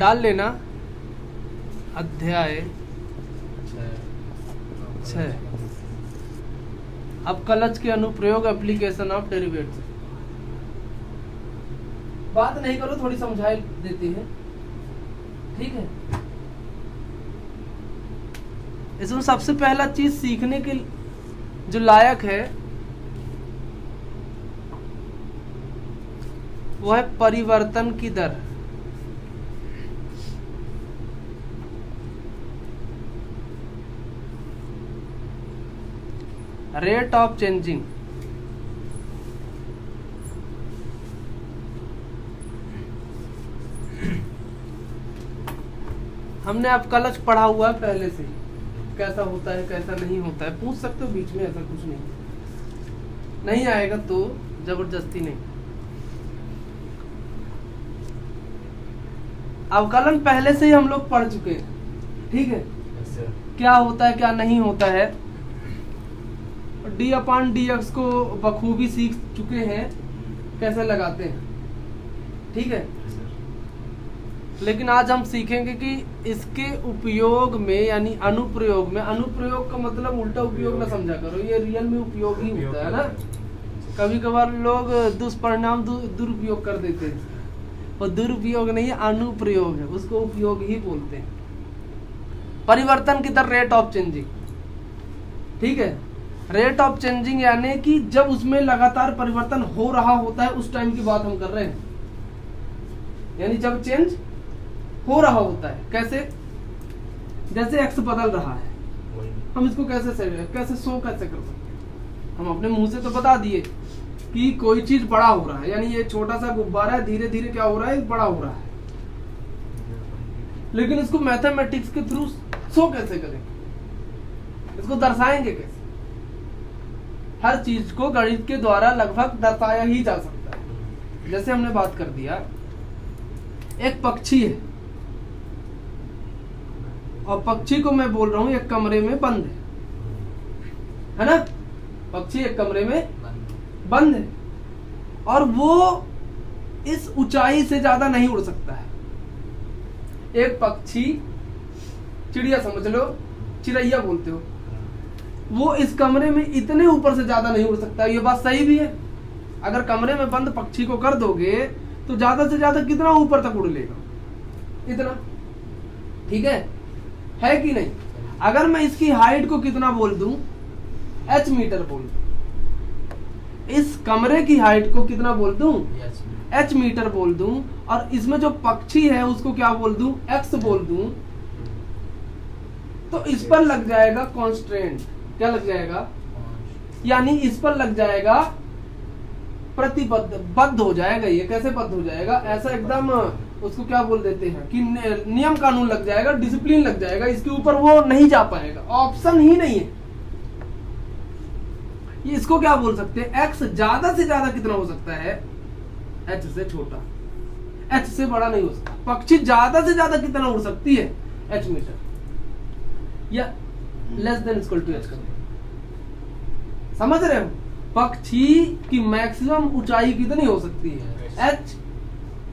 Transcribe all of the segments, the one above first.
डाल लेना अध्याय 6। अब कलच के अनुप्रयोग एप्लीकेशन ऑफ डेरिवेटिव। बात नहीं करो, थोड़ी समझाई देती है, ठीक है। इसमें सबसे पहला चीज सीखने के जो लायक है वो है परिवर्तन की दर। Rate of changing. हमने अब कलच पढ़ा हुआ है पहले से, कैसा होता है कैसा नहीं होता है। पूछ सकते हो बीच में, ऐसा कुछ नहीं आएगा तो जबरदस्ती नहीं। अवकलन पहले से ही हम लोग पढ़ चुके हैं, ठीक है। क्या होता है क्या नहीं होता है, d/dx को बखूबी सीख चुके हैं कैसे लगाते हैं, ठीक है। लेकिन आज हम सीखेंगे कि इसके उपयोग में यानी अनुप्रयोग में, अनुप्रयोग का मतलब उल्टा उपयोग ना समझा करो, ये रियल में उपयोग ही होता है ना। कभी कभार लोग दुष्परिणाम दुरुपयोग कर देते हैं, और दुरुपयोग नहीं है, अनुप्रयोग है, उसको उपयोग ही बोलते हैं। परिवर्तन की दर, रेट ऑफ चेंजिंग, ठीक है। रेट ऑफ चेंजिंग यानी कि जब उसमें लगातार परिवर्तन हो रहा होता है, उस टाइम की बात हम कर रहे हैं। यानी जब चेंज हो रहा होता है, कैसे, जैसे एक्स बदल रहा है, हम इसको कैसे शो कैसे कर सकते हैं। हम अपने मुंह से तो बता दिए कि कोई चीज बड़ा हो रहा है, यानी ये छोटा सा गुब्बारा है, धीरे धीरे क्या हो रहा है, बड़ा हो रहा है। लेकिन इसको मैथमेटिक्स के थ्रू शो कैसे करेंगे, इसको दर्शाएंगे कैसे। हर चीज को गणित के द्वारा लगभग दर्शाया ही जा सकता है। जैसे हमने बात कर दिया, एक पक्षी है और पक्षी को मैं बोल रहा हूं एक कमरे में बंद है ना। पक्षी एक कमरे में बंद है और वो इस ऊंचाई से ज्यादा नहीं उड़ सकता है। एक पक्षी, चिड़िया समझ लो, चिड़ैया बोलते हो, वो इस कमरे में इतने ऊपर से ज्यादा नहीं उड़ सकता। ये बात सही भी है। अगर कमरे में बंद पक्षी को कर दोगे तो ज्यादा से ज्यादा कितना ऊपर तक उड़ लेगा, इतना, ठीक है कि नहीं। अगर मैं इसकी हाइट को कितना बोल दूं, h मीटर बोल दूं, इस कमरे की हाइट को कितना बोल दूं, h मीटर बोल दूं, और इसमें जो पक्षी है उसको क्या बोल दूं, x बोल दूं, तो इस पर लग जाएगा कॉन्स्ट्रेंट। क्या लग जाएगा, यानी इस पर लग जाएगा प्रतिबद्ध, बद्ध हो जाएगा। ये कैसे बद्ध हो जाएगा, ऐसा एकदम उसको क्या बोल देते हैं कि नियम कानून लग जाएगा, डिसिप्लिन लग जाएगा, इसके ऊपर वो नहीं जा पाएगा, ऑप्शन ही नहीं है। ये इसको क्या बोल सकते हैं, x ज्यादा से ज्यादा कितना हो सकता है, h से छोटा, h से बड़ा नहीं हो सकता। पक्षी ज्यादा से ज्यादा कितना उड़ सकती है, h मीटर, या less than equal to h। समझ रहे हो, पक्षी की मैक्सिमम ऊंचाई कितनी हो सकती है, h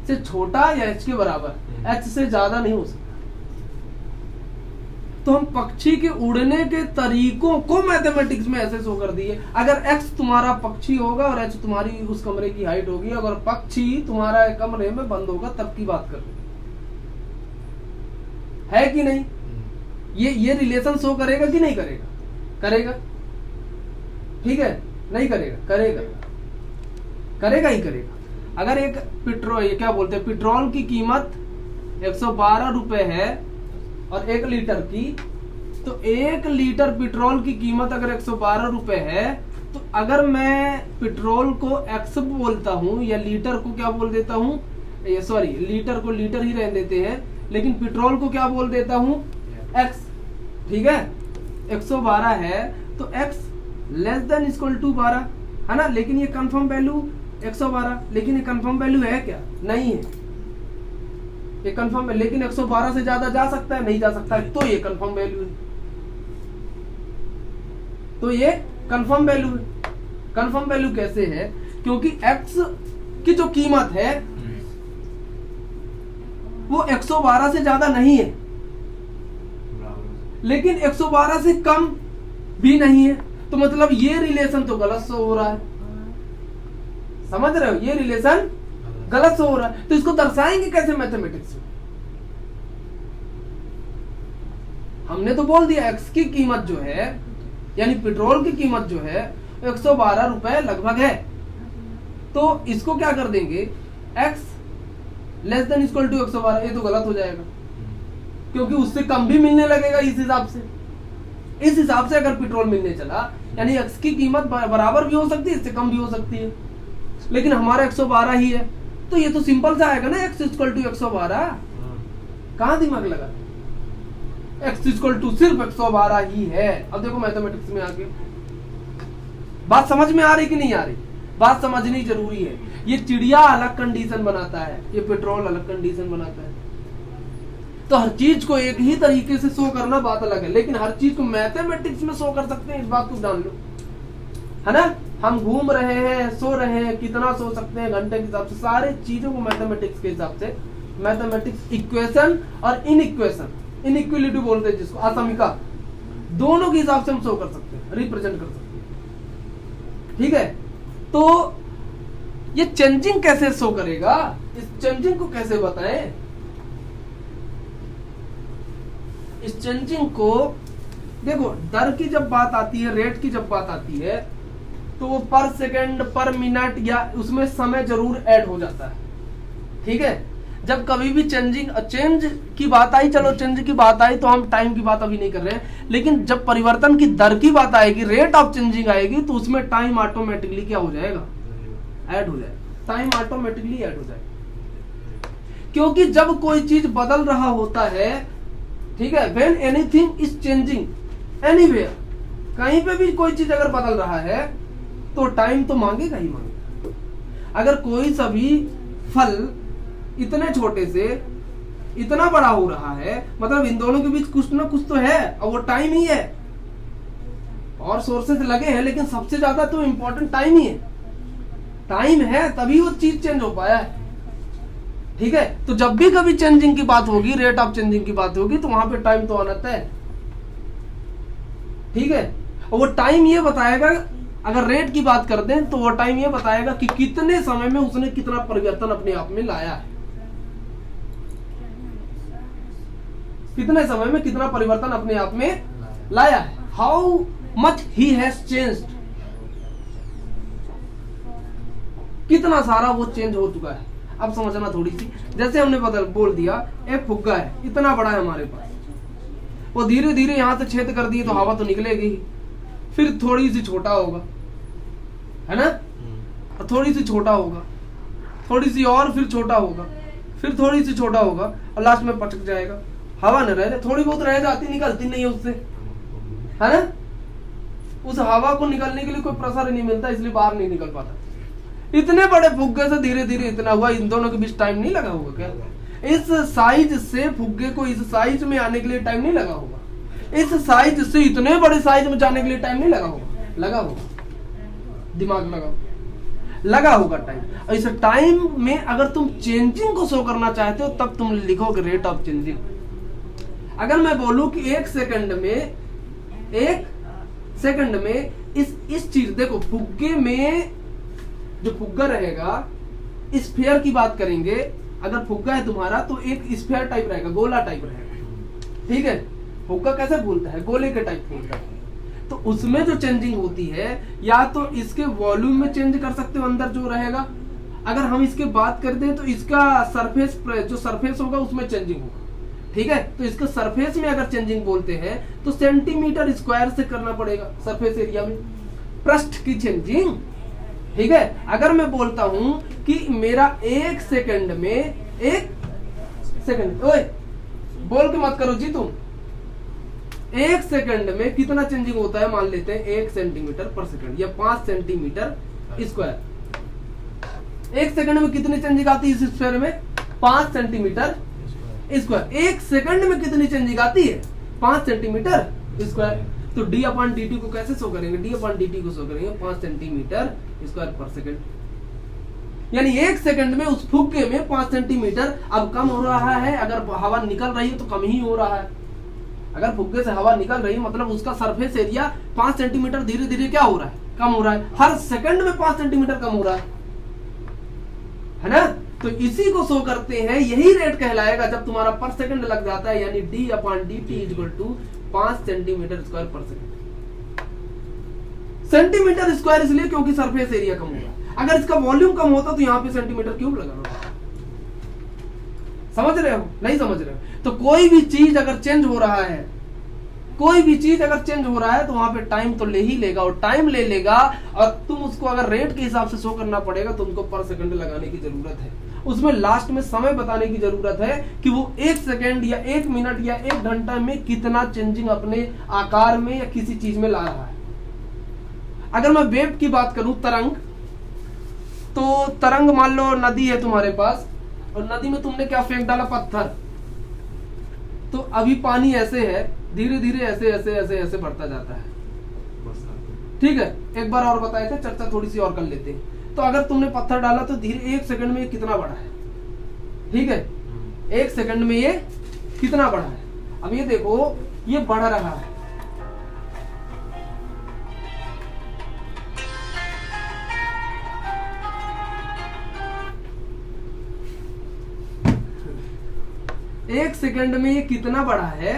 से छोटा या h के बराबर, h से ज्यादा नहीं हो सकता। तो हम पक्षी के उड़ने के तरीकों को मैथमेटिक्स में ऐसे शो कर दिए। अगर x तुम्हारा पक्षी होगा और h तुम्हारी उस कमरे की हाइट होगी, अगर पक्षी तुम्हारा कमरे में बंद होगा तब की बात कर रहे है कि नहीं। ये रिलेशन शो करेगा कि नहीं करेगा, करेगा, ठीक है, नहीं करेगा, करेगा ही करेगा। अगर एक पेट्रोल, ये क्या बोलते हैं, पेट्रोल की कीमत 112 रुपए है और 1 लीटर की, तो 1 लीटर पेट्रोल की कीमत अगर 112 रुपए है, तो अगर मैं पेट्रोल को x बोलता हूं या लीटर को क्या बोल देता हूं, सॉरी लीटर को लीटर ही रहने देते हैं, लेकिन पेट्रोल को क्या बोल देता हूं, x, ठीक है। 112 है तो x less than equal to 12 है ना। लेकिन ये कंफर्म वैल्यू 112, लेकिन ये कंफर्म वैल्यू है क्या, नहीं है, ये कंफर्म है। लेकिन 112 से ज्यादा जा सकता है, नहीं जा सकता है, तो ये कंफर्म वैल्यू है, तो ये कंफर्म वैल्यू है। कंफर्म वैल्यू कैसे है, क्योंकि x की जो कीमत है वो 112 से ज्यादा नहीं है, लेकिन 112 से कम भी नहीं है। तो मतलब ये रिलेशन तो गलत शो हो रहा है, समझ रहे हो, ये रिलेशन गलत शो हो रहा है। तो इसको दर्शाएंगे कैसे मैथमेटिक्स में? हमने तो बोल दिया एक्स की कीमत जो है, यानी पेट्रोल की कीमत जो है 112 रुपए लगभग है। तो इसको क्या कर देंगे, x less than equal to 112। ये तो गलत हो जाएगा, क्योंकि उससे कम भी मिलने लगेगा इस हिसाब से। इस हिसाब से अगर पेट्रोल मिलने चला, यानी एक्स की कीमत बराबर भी हो सकती है, इससे कम भी हो सकती है, लेकिन हमारा 112 ही है। तो ये तो सिंपल सा आएगा ना, एक्स इक्वल टू 112। कहां दिमाग लगा, एक्स इक्वल टू सिर्फ 112 ही है। अब देखो मैथमेटिक्स में आके बात समझ में आ रही कि नहीं आ रही? बात समझनी जरूरी है। ये चिड़िया अलग कंडीशन बनाता है, ये पेट्रोल अलग कंडीशन बनाता है। तो हर चीज को एक ही तरीके से शो करना बात अलग है, लेकिन हर चीज को मैथमेटिक्स में शो कर सकते हैं, इस बात को जान लो, है ना। हम घूम रहे हैं, सो रहे हैं, कितना सो सकते हैं घंटे के हिसाब से, सारे चीजों को मैथमेटिक्स के हिसाब से, मैथमेटिक्स इक्वेशन और इनइक्वेशन, इनइक्वलिटी बोलते हैं जिसको, असमिका, दोनों के हिसाब से हम शो कर सकते हैं, रिप्रेजेंट कर सकते हैं। ठीक है, तो ये चेंजिंग कैसे शो करेगा, इस चेंजिंग को कैसे बताएं? इस चेंजिंग को देखो, दर की जब बात आती है, रेट की जब बात आती है, तो वो पर सेकंड, पर मिनट, या उसमें समय जरूर ऐड हो जाता है। ठीक है, जब कभी भी चेंज की बात आई, चलो चेंज की बात आई तो हम टाइम की बात अभी नहीं कर रहे हैं, लेकिन जब परिवर्तन की दर की बात आएगी, रेट ऑफ चेंजिंग आएगी, तो उसमें टाइम ऑटोमेटिकली क्या हो जाएगा, ऐड हो जाएगा, टाइम ऑटोमेटिकली ऐड हो जाएगा। क्योंकि जब कोई चीज बदल रहा होता है, ठीक है, when anything is changing anywhere, कहीं पे भी कोई चीज अगर बदल रहा है तो टाइम तो मांगेगा ही मांगेगा। अगर कोई सा भी फल इतने छोटे से इतना बड़ा हो रहा है, मतलब इन दोनों के बीच कुछ ना कुछ तो है, और वो टाइम ही है। और सोर्सेस लगे हैं, लेकिन सबसे ज्यादा तो इंपॉर्टेंट टाइम ही है। टाइम है तभी वो चीज चेंज हो पाया है। ठीक है, तो जब भी कभी चेंजिंग की बात होगी, रेट ऑफ चेंजिंग की बात होगी, तो वहां पे टाइम तो आना तय। ठीक है, और वो टाइम ये बताएगा, अगर रेट की बात करते हैं तो वो टाइम ये बताएगा कि कितने समय में उसने कितना परिवर्तन अपने आप में लाया है, कितने समय में कितना परिवर्तन अपने आप में लाया है, how much he has changed, कितना सारा वो चेंज हो चुका है। अब समझना थोड़ी सी, जैसे हमने बोल दिया एक फुग्गा है, इतना बड़ा है हमारे पास, वो धीरे धीरे यहां से छेद कर दिए तो हवा तो निकलेगी, फिर थोड़ी सी छोटा होगा, है ना, थोड़ी सी छोटा होगा, थोड़ी सी और फिर छोटा होगा, फिर थोड़ी सी छोटा होगा, और लास्ट में पटक जाएगा। हवा न रह, थोड़ी बहुत रह जाती, निकलती नहीं है उससे, है ना। उस हवा को निकलने के लिए कोई प्रेशर नहीं मिलता, इसलिए बाहर नहीं निकल पाता। इतने बड़े फुग्गे से धीरे धीरे इतना हुआ, इन दोनों के बीच टाइम नहीं लगा होगा क्या? इस साइज से फुग्गे को इस साइज में आने के लिए टाइम नहीं लगा होगा, इस साइज से इतने बड़े साइज में जाने के लिए टाइम नहीं लगा होगा, लगा होगा, दिमाग लगा होगा टाइम। इस टाइम में अगर तुम चेंजिंग को शो करना चाहते हो, तब तुम लिखोगे रेट ऑफ चेंजिंग। अगर मैं बोलूं कि एक सेकंड में इस चीज, देखो फुग्गे में जो फुग्गा रहेगा, स्फीयर की बात करेंगे, अगर फुग्गा है तुम्हारा तो एक स्फीयर टाइप रहेगा, गोला टाइप रहेगा। ठीक है, फुग्गा कैसे बोलता है, गोले के टाइप बोलता है। तो उसमें जो चेंजिंग होती है, या तो इसके वॉल्यूम में चेंज कर सकते हो, अंदर जो रहेगा। अगर हम इसके बात करते हैं तो इसका सरफेस, जो सरफेस होगा उसमें चेंजिंग होगा। ठीक है, तो इसके सरफेस में अगर चेंजिंग बोलते हैं तो सेंटीमीटर स्क्वायर से करना पड़ेगा, सरफेस एरिया में पृष्ठ की चेंजिंग। ठीक है, अगर मैं बोलता हूं कि मेरा एक सेकंड ओए बोल के मत करो जी तुम, एक सेकंड में कितना चेंजिंग होता है, मान लेते हैं 1 सेंटीमीटर पर सेकंड, या 5 सेंटीमीटर स्क्वायर। एक सेकंड में कितनी चेंजिंग आती है इस स्क्वायर में, 5 सेंटीमीटर स्क्वायर। एक सेकंड में कितनी चेंजिंग आती है, 5 सेंटीमीटर स्क्वायर। तो d अपॉन dt को कैसे शो करेंगे, d अपॉन dt को शो करेंगे 5 सेंटीमीटर स्क्वायर पर सेकंड। यानी 1 सेकंड में उस फुग्गे में 5 सेंटीमीटर अब कम हो रहा है। अगर हवा निकल रही है तो कम ही हो रहा है। अगर फुग्गे से हवा निकल रही है मतलब उसका सरफेस एरिया 5 सेंटीमीटर धीरे धीरे क्या हो रहा है, कम हो रहा है। हर सेकंड में 5 सेंटीमीटर कम हो रहा है ना। तो इसी को शो करते हैं, यही रेट कहलाएगा जब तुम्हारा पर सेकंड लग जाता है, यानी d/dt = 5 सेंटीमीटर स्क्वायर पर सेकंड। सेंटीमीटर स्क्वायर इसलिए क्योंकि सरफेस एरिया कम होगा। अगर इसका वॉल्यूम कम होता तो यहाँ पे सेंटीमीटर क्यूब लगाना होगा। समझ रहे हो, नहीं समझ रहे हो? तो कोई भी चीज अगर चेंज हो रहा है, कोई भी चीज अगर चेंज हो रहा है तो वहां पे टाइम तो ले ही लेगा, और टाइम ले लेगा, और तुम उसको अगर रेट के हिसाब से शो करना पड़ेगा तो तुमको पर सेकंड लगाने की जरूरत है। उसमें लास्ट में समय बताने की जरूरत है कि वो 1 सेकंड या 1 मिनट या 1 घंटा में कितना चेंजिंग अपने आकार में या किसी चीज में ला रहा है। अगर मैं वेव की बात करूं, तरंग, तो तरंग मान लो नदी है तुम्हारे पास, और नदी में तुमने क्या फेंक डाला, पत्थर। तो अभी पानी ऐसे है, धीरे धीरे ऐसे ऐसे ऐसे ऐसे बढ़ता जाता है। ठीक है, एक बार और बताए थे, चर्चा थोड़ी सी और कर लेते हैं। तो अगर तुमने पत्थर डाला तो धीरे 1 सेकंड में ये कितना बड़ा है। ठीक है, 1 सेकंड में ये कितना बड़ा है। अब ये देखो, ये बढ़ रहा है। एक सेकंड में ये कितना बड़ा है।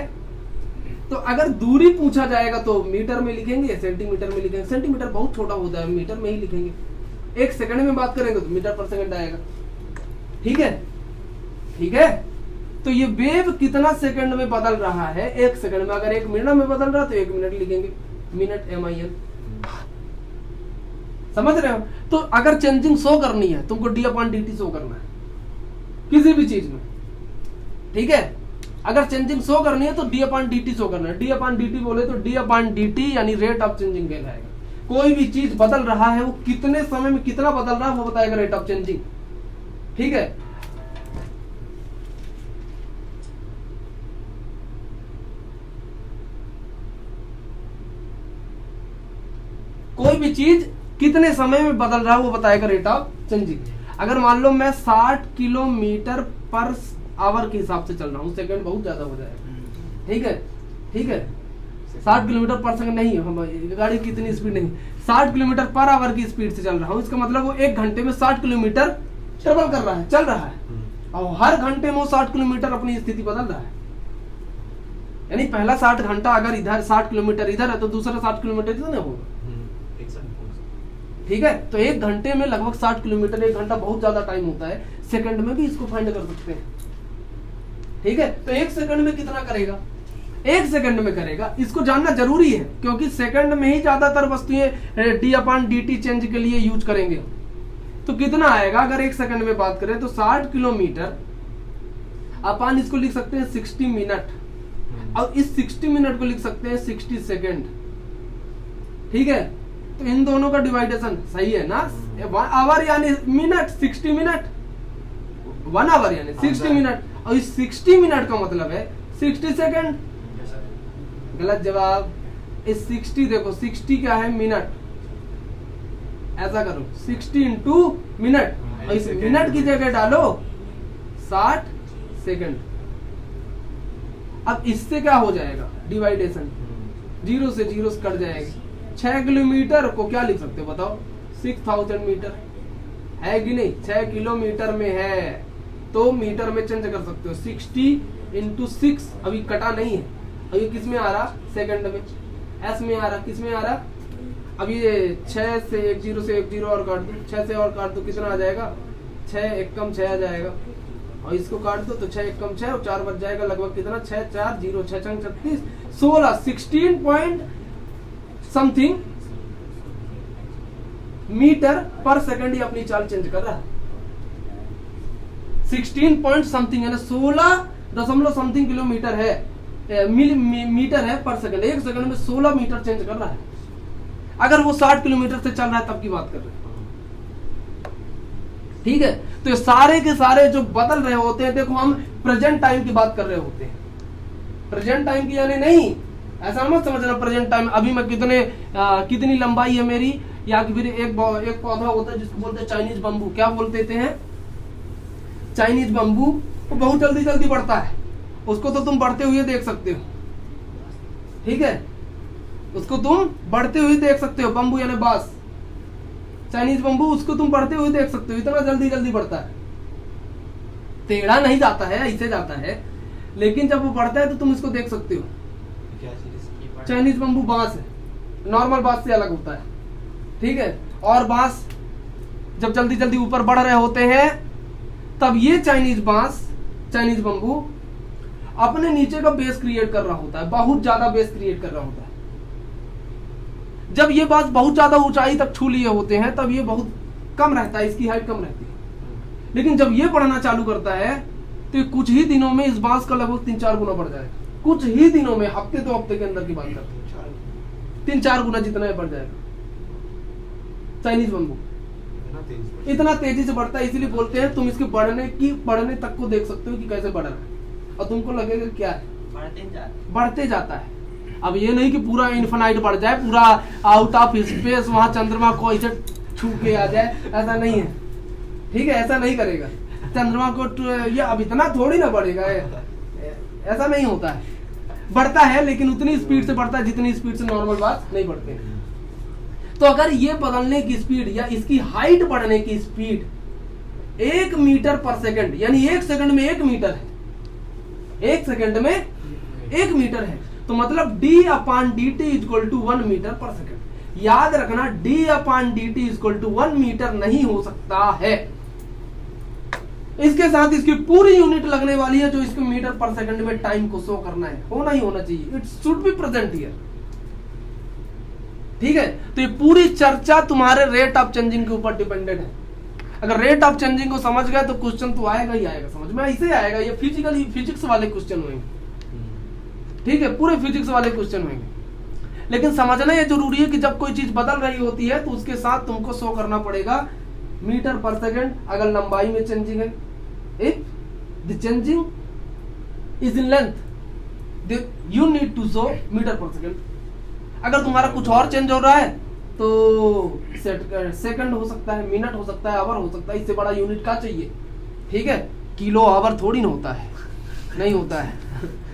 तो अगर दूरी पूछा जाएगा तो मीटर में लिखेंगे, सेंटीमीटर में लिखेंगे। सेंटीमीटर बहुत छोटा होता है, मीटर में ही लिखेंगे। 1 सेकंड में बात करेंगे तो मीटर पर सेकंड आएगा। ठीक है, ठीक है। तो ये वेव कितना सेकंड में बदल रहा है, 1 सेकंड में। अगर 1 मिनट में बदल रहा है तो 1 मिनट लिखेंगे, मिनट MIN। समझ रहे हो? तो अगर चेंजिंग शो करनी है तुमको d/dt शो करना है किसी भी चीज में। ठीक है, अगर चेंजिंग शो करनी है तो d/dt शो करना है। d/dt बोले तो d/dt यानी रेट ऑफ चेंजिंग कहलाएगा। कोई भी चीज बदल रहा है वो कितने समय में कितना बदल रहा है वो बताएगा रेट ऑफ चेंजिंग। ठीक है, कोई भी चीज कितने समय में बदल रहा है वो बताएगा रेट ऑफ चेंजिंग। अगर मान लो मैं 60 किलोमीटर पर आवर के हिसाब से चल रहा हूँ, सेकंड बहुत ज्यादा हो जाएगा। ठीक है, ठीक है, 60 किलोमीटर पर सेकंड नहीं है, गाड़ी की इतनी स्पीड नहीं, 60 किलोमीटर पर आवर की स्पीड से चल रहा हूँ। इसका मतलब वो 1 घंटे में 60 किलोमीटर ट्रेवल कर रहा है, चल रहा है, और हर घंटे में वो 60 किलोमीटर अपनी स्थिति बदल रहा है। यानी पहला 60 घंटा अगर इधर 60 किलोमीटर इधर है तो दूसरा 60 किलोमीटर इधर नहीं होगा। ठीक है, तो 1 घंटे में लगभग 60 किलोमीटर, 1 घंटा बहुत ज्यादा टाइम होता है, सेकंड में भी इसको फाइंड कर सकते हैं। ठीक है, तो 1 सेकंड में कितना करेगा, 1 सेकंड में करेगा। इसको जानना जरूरी है क्योंकि सेकंड में ही ज्यादातर वस्तुएं d/dt चेंज के लिए यूज करेंगे। तो कितना आएगा अगर 1 सेकंड में बात करें तो 60 किलोमीटर अपन इसको लिख सकते हैं 60 मिनट, और इस 60 मिनट को लिख सकते हैं 60 सेकंड। ठीक है, तो इन दोनों का डिवाइडेशन सही है ना। 1 आवर यानी मिनट, 60 मिनट, 1 आवर यानी 60 मिनट, और इस 60 मिनट का मतलब है 60 सेकंड। गलत जवाब। इस 60 देखो, 60 क्या है, मिनट। ऐसा करो 60 इंटू मिनट, और इस मिनट की जगह डालो 60 सेकंड। अब इससे क्या हो जाएगा डिवाइडेशन, 0 से 0 कट जाएगी। 6 किलोमीटर को क्या लिख सकते हो बताओ, 6000 मीटर है कि नहीं। 6 किलोमीटर में है तो मीटर में चेंज कर सकते हो, 60 इंटू 6। अभी कटा नहीं है, अभी किस में आ रहा, सेकंड में, एस में आ रहा, किस में आ रहा। अब ये 6 से 1 0 से 1 0 और काट दो, 6 से और काट दो, कितना आ जाएगा, 6 1 कम 6 आ जाएगा, और इसको काट दो तो 6 1 कम 6 और 4 बच जाएगा, लगभग कितना, 6 4 0 6 6 36 16 16 point something metre per second ही अपनी चाल चेंज कर रहा है। 16 पॉइंट समथिंग है ना, 16 दशमलव समथिंग किलोमीटर है, मीटर है पर सेकंड। 1 सेकंड में 16 मीटर चेंज कर रहा है। अगर वो 60 किलोमीटर से चल रहा है तब की बात कर रहे हैं। ठीक है, तो ये सारे के सारे जो बदल रहे होते हैं, देखो हम प्रेजेंट टाइम की बात कर रहे होते हैं, प्रेजेंट टाइम की यानी नहीं, ऐसा मत समझना प्रेजेंट टाइम। अभी मैं कितनी लंबाई है मेरी, या कि फिर एक पौधा होता है जिसको बोलते हैं चाइनीज बम्बू। क्या बोलते हैं? Chinese bamboo. वो बहुत जल्दी जल्दी बढ़ता है, उसको तो तुम बढ़ते हुए देख सकते हो, ठीक है, उसको तुम बढ़ते हुए देख सकते हो। बम्बू यानी बांस, चाइनीज बम्बू, उसको तुम बढ़ते हुए देख सकते हो, इतना जल्दी जल्दी बढ़ता है, टेढ़ा नहीं जाता है, ऐसे जाता है, लेकिन जब वो बढ़ता है तो तुम इसको देख सकते हो। चाइनीज बम्बू बांस है, नॉर्मल बांस से अलग होता है, ठीक है। और बांस जब जल्दी जल्दी ऊपर बढ़ रहे होते हैं तब ये चाइनीज बम्बू अपने नीचे का बेस क्रिएट कर रहा होता है, बहुत ज्यादा बेस क्रिएट कर रहा होता है। जब ये बांस बहुत ज्यादा ऊंचाई तक छू लिए होते हैं तब ये बहुत कम रहता है, इसकी हाइट कम रहती है। लेकिन जब ये बढ़ना चालू करता है तो कुछ ही दिनों में इस बांस का लगभग 3-4 गुना बढ़ जाएगा। कुछ ही दिनों में, हफ्ते 2 हफ्ते के अंदर की बात करते हैं, 3-4 गुना जितना बढ़ जाएगा चाइनीज बम्बू। इतना तेजी से बढ़ता है, इसीलिए बोलते हैं तुम इसके बढ़ने तक को देख सकते हो कि कैसे बढ़ रहा है, और तुमको लगेगा क्या है, बढ़ते जाता है। अब ये नहीं कि पूरा इन्फिनाइट बढ़ जाए, पूरा आउट ऑफ स्पेस वहां चंद्रमा को ऐसे छू के आ जाए, ऐसा नहीं है, ठीक है, ऐसा नहीं करेगा चंद्रमा को। ये अब इतना थोड़ी ना बढ़ेगा, ऐसा नहीं होता है, बढ़ता है लेकिन उतनी स्पीड से बढ़ता है जितनी स्पीड से नॉर्मल बात नहीं बढ़ते। तो अगर ये बदलने की स्पीड या इसकी हाइट बढ़ने की स्पीड 1 मीटर पर सेकंड, यानी 1 सेकंड में 1 मीटर है, 1 सेकंड में 1 मीटर है, तो मतलब d/dt = 1 मीटर पर सेकंड। याद रखना, d/dt = 1 मीटर नहीं हो सकता है, इसके साथ इसकी पूरी यूनिट लगने वाली है जो इसको मीटर पर सेकंड में टाइम को शो करना है, होना ही होना चाहिए, it should be present here, ठीक है। तो ये पूरी चर्चा तुम्हारे रेट ऑफ चेंजिंग के ऊपर डिपेंडेंट है। अगर रेट ऑफ चेंजिंग को समझ गए तो क्वेश्चन तो आएगा ही आएगा, समझ में ऐसे आएगा, ये फिजिक्स वाले क्वेश्चन होंगे, ठीक है, पूरे फिजिक्स वाले क्वेश्चन होंगे। लेकिन समझना ये जरूरी है कि जब कोई चीज बदल रही होती है तो उसके साथ तुमको शो करना पड़ेगा मीटर पर सेकंड, अगर लंबाई में चेंजिंग है, if the changing is in length you need to show metre per second. अगर तुम्हारा कुछ और चेंज हो रहा है तो सेकंड हो सकता है, मिनट हो सकता है, आवर हो सकता है, इससे बड़ा यूनिट क्या चाहिए, ठीक है। किलो आवर थोड़ी ना होता है, नहीं होता है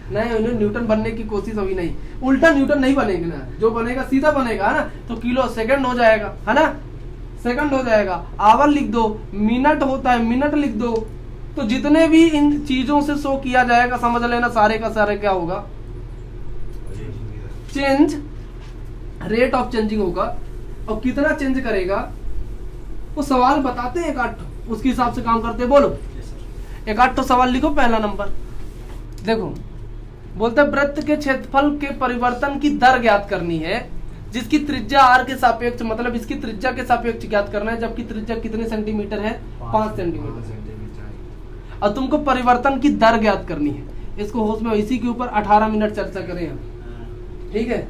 नहीं, न्यूटन बनने की कोशिश अभी नहीं, उल्टा न्यूटन नहीं बनेगा ना, जो बनेगा सीधा बनेगा ना, तो किलो सेकंड हो जाएगा, है ना, सेकंड हो जाएगा। आवर लिख दो, मिनट होता है, मिनट लिख दो। तो जितने भी इन चीजों से शो किया जाएगा समझ लेना सारे का सारे क्या होगा, चेंज, रेट ऑफ चेंजिंग होगा। और कितना चेंज करेगा वो सवाल बताते हैं, 1-8, उसके हिसाब से काम करते हैं। बोलो 1-8 सवाल लिखो। पहला नंबर देखो, बोलते हैं वृत्त के क्षेत्रफल के परिवर्तन की दर ज्ञात करनी है जिसकी त्रिज्या r के सापेक्ष, मतलब इसकी त्रिज्या के सापेक्ष ज्ञात करना है, जबकि त्रिज्या कितने सेंटीमीटर है, 5 सेंटीमीटर। और तुमको परिवर्तन की दर ज्ञात करनी है, इसको होश में, इसी के ऊपर 18 मिनट चर्चा करें हम, ठीक है।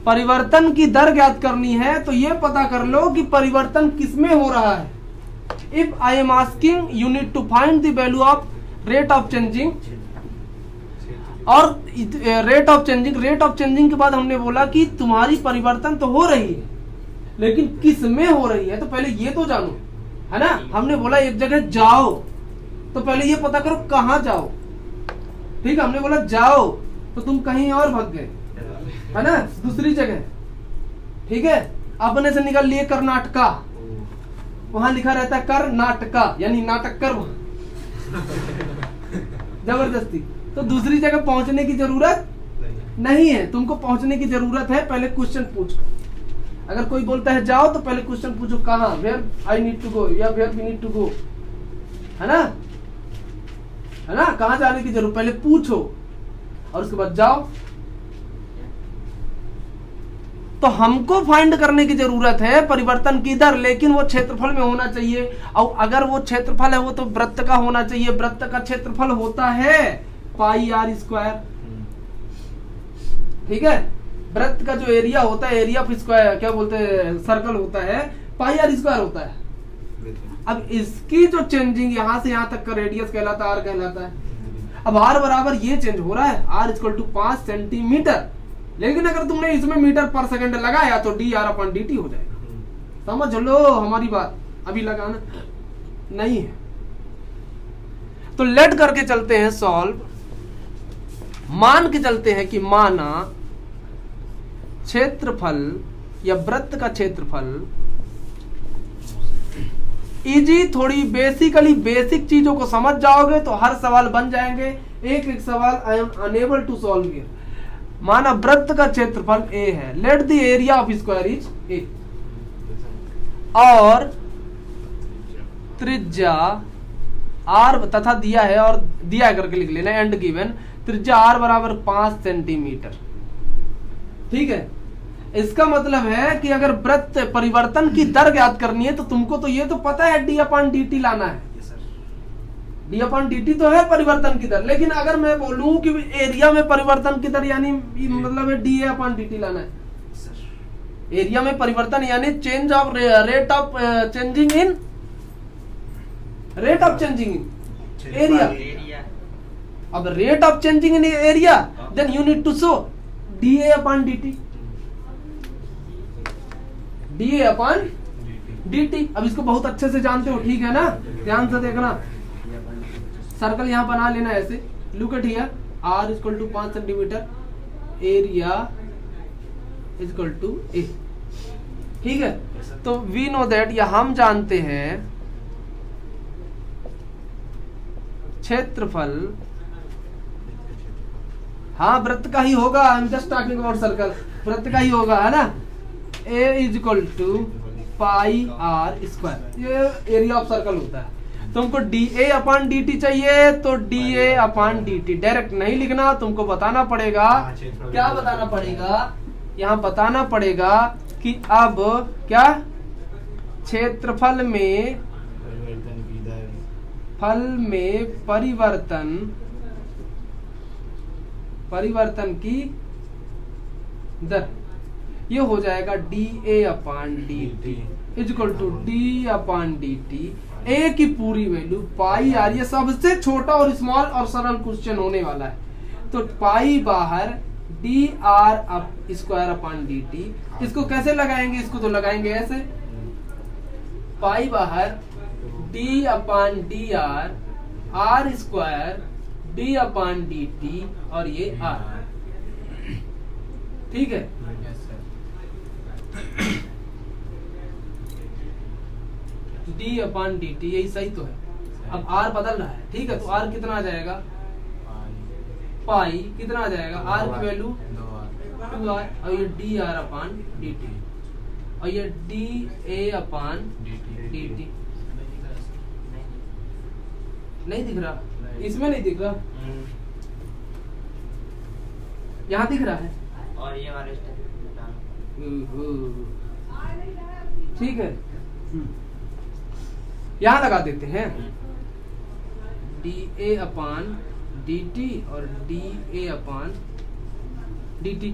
परिवर्तन की दर ज्ञात करनी है तो ये पता कर लो कि परिवर्तन किसमें हो रहा है। If I am asking you need to find the value of rate of changing, और रेट ऑफ चेंजिंग के बाद हमने बोला कि तुम्हारी परिवर्तन तो हो रही है लेकिन किस में हो रही है, तो पहले ये तो जानो, है ना। हमने बोला एक जगह जाओ तो पहले ये पता करो कहां जाओ, ठीक है। हमने बोला जाओ तो तुम कहीं और भाग गए, है ना, दूसरी जगह, ठीक है। अपने से निकल लिए कर्नाटका, वहां लिखा रहता है कर्नाटका, यानी नाटक कर जबरदस्ती। तो दूसरी जगह पहुंचने की जरूरत नहीं है, तुमको पहुंचने की जरूरत है पहले क्वेश्चन पूछ कर। अगर कोई बोलता है जाओ तो पहले क्वेश्चन पूछो कहां, where I need to go या where we need to go, है ना, कहां जाने की जरूरत, पहले पूछो और उसके बाद जाओ। तो हमको फाइंड करने की जरूरत है परिवर्तन की दर, लेकिन वो क्षेत्रफल में होना चाहिए। और अगर वो क्षेत्रफल है वो तो वृत्त का होना चाहिए। वृत्त का क्षेत्रफल होता है πr², ठीक है। वृत्त का जो एरिया होता है, एरिया ऑफ स्क्वायर, क्या बोलते हैं, सर्कल होता है, πr² होता है। अब इसकी जो चेंजिंग यहां से यहां तक का रेडियस कहलाता है, r कहलाता है। अब r बराबर ये चेंज हो रहा है, r = 5 सेंटीमीटर, लेकिन अगर तुमने इसमें मीटर पर सेकंड लगाया तो dr/dt हो जाएगा। समझ लो हमारी बात, अभी लगाना नहीं है। तो लेट करके चलते हैं सॉल्व, मान के चलते हैं कि माना क्षेत्रफल या वृत्त का क्षेत्रफल, इजी, थोड़ी बेसिकली बेसिक चीजों को समझ जाओगे तो हर सवाल बन जाएंगे। एक एक सवाल I am unable to solve here. माना वृत्त का क्षेत्रफल ए है, let the area of square is A, और त्रिज्या आर तथा दिया है, और दिया करके लिख लेना एंड गिवन, त्रिज्या आर बराबर 5 सेंटीमीटर। ठीक है, इसका मतलब है कि अगर वृत्त परिवर्तन की दर ज्ञात करनी है तो तुमको तो ये तो पता है डी अपॉन डी टी लाना है। डी अपॉन डी टी तो है परिवर्तन की दर, लेकिन अगर मैं बोलूं कि एरिया में परिवर्तन की दर यानी मतलब है D A upon D T लाना है। एरिया में परिवर्तन यानी change of rate of changing in area. अब rate of changing in area, then you need to show D A upon D T, D A upon D T. अब इसको बहुत अच्छे से जानते हो, ठीक है ना, ध्यान से देखना। सर्कल यहां बना लेना ऐसे, look at here, R equal to 5 centimetre, area equal to A. ठीक है, तो वी नो दैट, या हम जानते हैं क्षेत्रफल, हाँ वृत्त का ही होगा, I am just talking about circle, वृत्त का ही होगा, है ना। A is equal to pi R square, ये एरिया ऑफ सर्कल होता है। तुमको D A upon D T चाहिए तो D A upon D T direct नहीं लिखना, तुमको बताना पड़ेगा। क्या बताना पड़ेगा, यहाँ बताना पड़ेगा कि अब क्या क्षेत्रफल में परिवर्तन की दर, ये हो जाएगा D A upon D T is equal to D upon D T, A की पूरी वैल्यू पाई आर, ये सबसे छोटा और स्मॉल और सरल क्वेश्चन होने वाला है। तो पाई बाहर D R up square upon D T, इसको कैसे लगाएंगे, इसको तो लगाएंगे ऐसे, पाई बाहर D upon D R, R square D upon D T, और ये आर। ठीक है, डी अपॉन डी टी, यही सही तो है। अब आर बदल रहा है, ठीक है, तो आर कितना आ जाएगा, पाई कितना आ जाएगा, आर की वैल्यू 2r, और ये D R upon D T, और ये D A upon D T. नहीं दिख रहा, इसमें नहीं दिख रहा, यहाँ दिख रहा है, और ये वाले ठीक है। यहां लगा देते हैं D A upon D T और D A upon D T.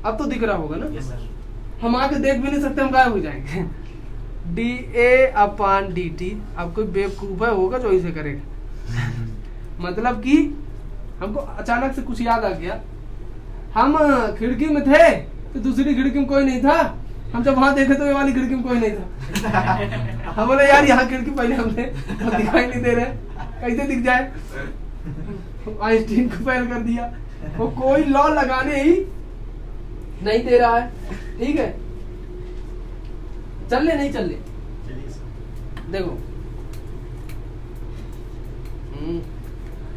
अब तो दिख रहा होगा ना, यस सर। हम आके देख भी नहीं सकते, हम गायब हो जाएंगे। D A upon D T, अब कोई बेवकूफ होगा जो इसे करेगा। मतलब कि हमको अचानक से कुछ याद आ गया, हम खिड़की में थे तो दूसरी खिड़की में कोई नहीं था, हम जब वहां देखे तो ये वाली खिड़की में कोई नहीं था। हम बोले यार यहाँ खिड़की पहले हमने तो दिखाई नहीं दे रहे, कैसे दिख जाए। आइंस्टीन को पहल कर दिया, वो कोई लॉ लगाने ही नहीं दे रहा है। ठीक है, चल ले नहीं चल ले, देखो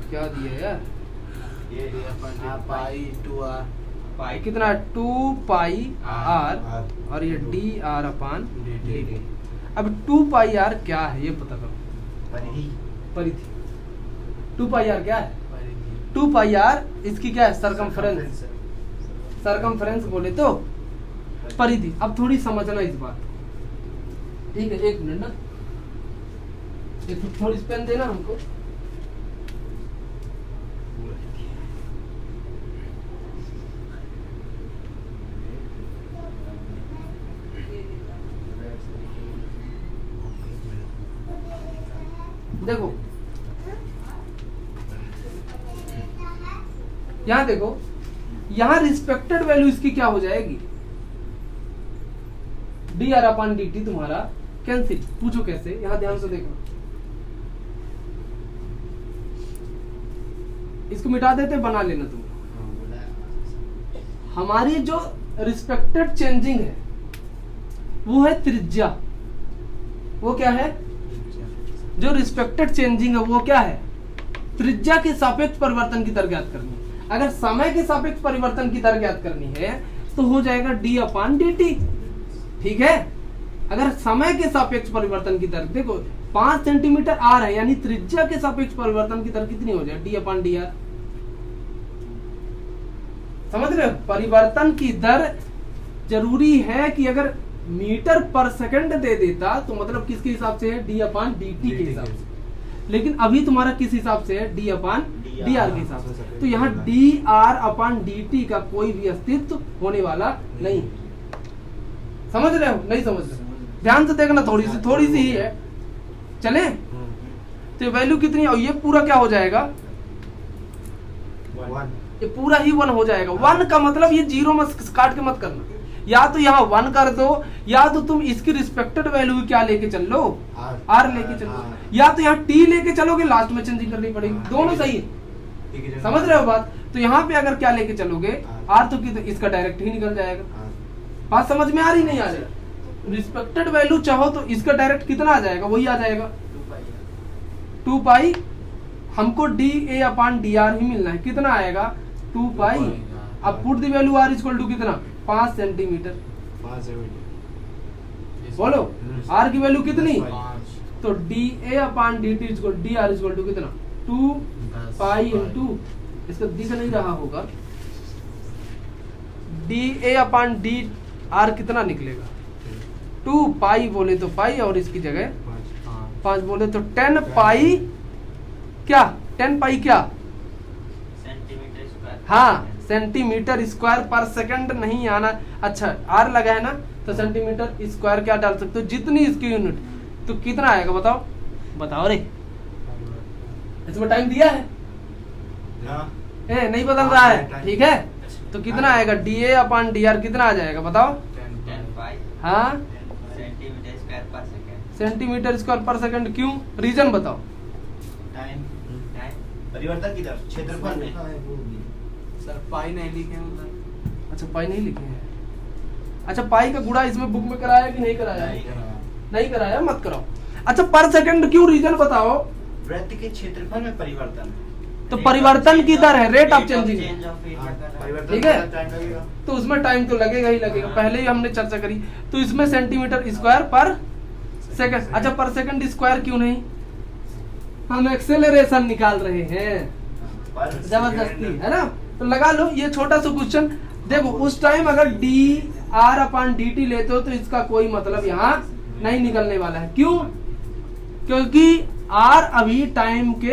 क्या दिया यार, पाई कितना, 2 पाई आर, और ये D R upon D T. अब 2 पाई आर क्या है ये पता करो, परिधि। 2 पाई आर क्या है, 2 पाई आर इसकी क्या है, सरकमफ्रेंस, सरकमफ्रेंस बोले तो परिधि। अब थोड़ी समझना इस बात, ठीक है, एक मिनट ना, थोड़ी पेन देना हमको। देखो यहां देखो, यहां रिस्पेक्टेड वैल्यू इसकी क्या हो जाएगी, D R upon D T तुम्हारा कैंसिल। पूछो कैसे, यहाँ ध्यान से देखो, इसको मिटा देते, बना लेना तुम। हमारी जो रिस्पेक्टेड चेंजिंग है वो है त्रिज्या। वो क्या है? जो रिस्पेक्टेड चेंजिंग है वो क्या है? त्रिज्या के सापेक्ष परिवर्तन की दर ज्ञात करनी है। अगर समय के सापेक्ष परिवर्तन की दर ज्ञात करनी है तो हो जाएगा डी अपॉन डी टी। ठीक है, अगर समय के सापेक्ष परिवर्तन की दर, देखो 5 सेंटीमीटर आर है, यानी त्रिज्या के सापेक्ष परिवर्तन की दर कितनी हो जाए? D upon D are. समझ रहे हो? परिवर्तन की दर जरूरी है कि अगर मीटर पर सेकंड दे देता तो मतलब किसके हिसाब से है? डी अपॉन डी टी के हिसाब से। लेकिन अभी तुम्हारा किस हिसाब से है? डी अपॉन डी आर के हिसाब से। तो यहाँ D R upon D T का कोई भी अस्तित्व होने वाला नहीं। समझ रहे हो? नहीं समझ रहे? ध्यान से देखना, थोड़ी सी ही है। चले, तो वैल्यू कितनी, और ये पूरा क्या हो जाएगा? ये पूरा ही 1 हो जाएगा। 1 का मतलब ये 0 में काट के मत करना, या तो यहाँ 1 कर दो, या तो तुम इसकी रिस्पेक्टेड वैल्यू क्या लेके चल लो? आर लेके चलो, या तो यहाँ टी लेके चलोगे, लास्ट में चेंजिंग करनी पड़ेगी। दोनों सही है, समझ रहे हो बात? तो यहाँ पे अगर क्या लेके चलोगे? आर, तो इसका डायरेक्ट ही निकल जाएगा। बात समझ में आ रही नहीं आ रही? रिस्पेक्टेड वैल्यू चाहो तो इसका डायरेक्ट कितना आ जाएगा? वही आ जाएगा 2 पाई। हमको D A upon D R ही मिलना है। कितना आएगा? 2 पाई। अब put the value R equal to कितना? 5 सेंटीमीटर। बोलो आर की वैल्यू कितनी? तो D A upon D T equal D R equal to कितना? 2 पाई इंटू, इसका दिख नहीं रहा होगा, D A upon D R कितना निकलेगा? 2 पाई बोले तो पाई, और इसकी जगह 5 बोले तो 10 पाई। क्या 10 पाई क्या? Centimetre square. हाँ, सेंटीमीटर स्क्वायर पर सेकंड नहीं आना। अच्छा, आर लगा है ना, तो सेंटीमीटर स्क्वायर क्या डाल सकते हो? जितनी इसकी यूनिट, तो कितना आएगा बताओ? बताओ रे, इसमें टाइम दिया है? नहीं बदल रहा है, ठीक है। तो कितना आएगा? D A upon D R कितना आ जाएगा बताओ? 10 पाई। हाँ, सेंटीमीटर स्क्वायर पर सेकंड। सेंटीमीटर स्क्वायर पर सेकंड। क्यों? रीजन बताओ। टाइम परिवर्तन की दर क्षेत्रफल में। सर पाई नहीं लिखे हैं उधर। अच्छा, पाई नहीं लिखे हैं। अच्छा, पाई का गुणा इसमें बुक में कराया कि नहीं कराया? नहीं कराया, मत कराओ। अच्छा, पर सेकंड क्यों? रीजन बताओ। वृत्त के क्षेत्रफल में परिवर्तन, तो परिवर्तन की दर है, रेट ऑफ चेंजिंग। ठीक है, है। तो उसमें टाइम तो लगेगा ही लगेगा, पहले ही हमने चर्चा करी। तो इसमें सेंटीमीटर स्क्वायर पर सेकंड। अच्छा, पर सेकंड स्क्वायर क्यों नहीं? हम एक्सेलरेशन निकाल रहे हैं, जबरदस्ती है ना। तो लगा लो, ये छोटा सा क्वेश्चन। देखो, उस टाइम अगर D R upon D T लेते हो तो इसका कोई मतलब यहाँ नहीं निकलने वाला है। क्यों? क्योंकि आर अभी टाइम के